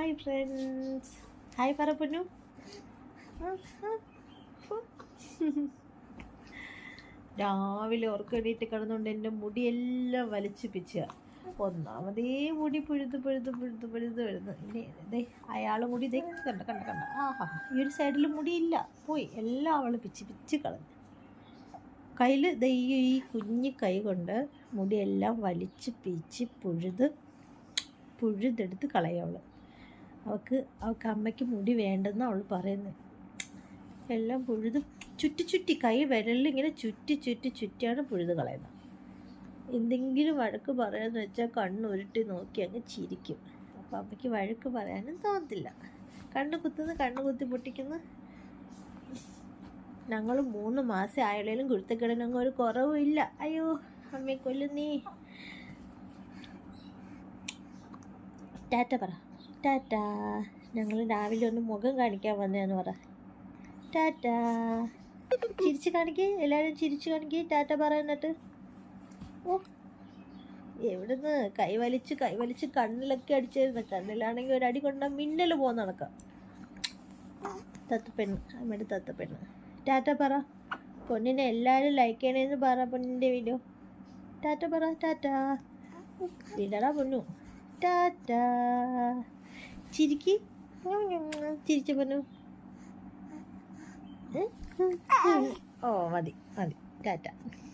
Hi friends, hi പറ പൊന്നു. രാവിലെ ഉറക്കടിയിട്ട് കിടന്നുകൊണ്ട് എൻ്റെ മുടിയെല്ലാം വലിച്ചു പിച്ചുക. ഒന്നാമതേ മുടി പുഴുത്ത് വരുന്നു. ഇനി ഇതേ അയാളും കൂടി ഇതേ കണ്ട ആഹാ, ഈ ഒരു സൈഡിൽ മുടിയില്ല, പോയി എല്ലാം അവൾ പിച്ച് കളഞ്ഞു. കയ്യിൽ ഈ കുഞ്ഞി കൈ കൊണ്ട് മുടിയെല്ലാം വലിച്ച് പിച്ച് പുഴുതെടുത്ത് കളയും. അവൾക്ക് അമ്മയ്ക്ക് മുടി വേണ്ടെന്ന് അവൾ പറയുന്നത്. എല്ലാം ചുറ്റി കൈ വിരലിങ്ങനെ ചുറ്റിയാണ് പുഴുത് കളയുന്നത്. എന്തെങ്കിലും വഴക്ക് പറയാന്ന് വെച്ചാൽ കണ്ണുരുട്ടി നോക്കി അങ്ങ് ചിരിക്കും. അപ്പം അമ്മയ്ക്ക് വഴക്ക് പറയാനും തോന്നത്തില്ല. കണ്ണ് കുത്തി പൊട്ടിക്കുന്നു. ഞങ്ങൾ 3 മാസം ആയാലും കുരുത്തക്കിടനൊന്നും ഒരു കുറവുമില്ല. അയ്യോ അമ്മയെ കൊല്ലുന്നീ. ടാറ്റ പറ. ടാറ്റ. ഞങ്ങൾ രാവിലെ ഒന്ന് മുഖം കാണിക്കാൻ വന്നതെന്ന് പറ. ടാറ്റ. ചിരിച്ച് കാണിക്കേ, എല്ലാവരും ചിരിച്ച് കാണിക്കേ. ടാറ്റ പറയുന്നിട്ട്. ഓ, എവിടുന്ന് കൈവലിച്ച് കണ്ണിലൊക്കെ അടിച്ചിരുന്നു. കണ്ണിലാണെങ്കിൽ ഒരടി കൊണ്ടാൽ മിന്നൽ പോകുന്ന നടക്കാം. തത്തപ്പെണ്ണ്, അമ്മയുടെ തത്തപ്പെണ്ണ്. ടാറ്റ പറ. പൊന്നിനെ എല്ലാവരും ലൈക്ക് ചെയ്യണേന്ന് പറ. പൊന്നിൻ്റെ വീഡിയോ ടാറ്റ പറ. ടാറ്റ വിടടാ പൊന്നു. ടാറ്റ. ചിരിച്ച പൊന്നു. ഓ മതി ടാറ്റ.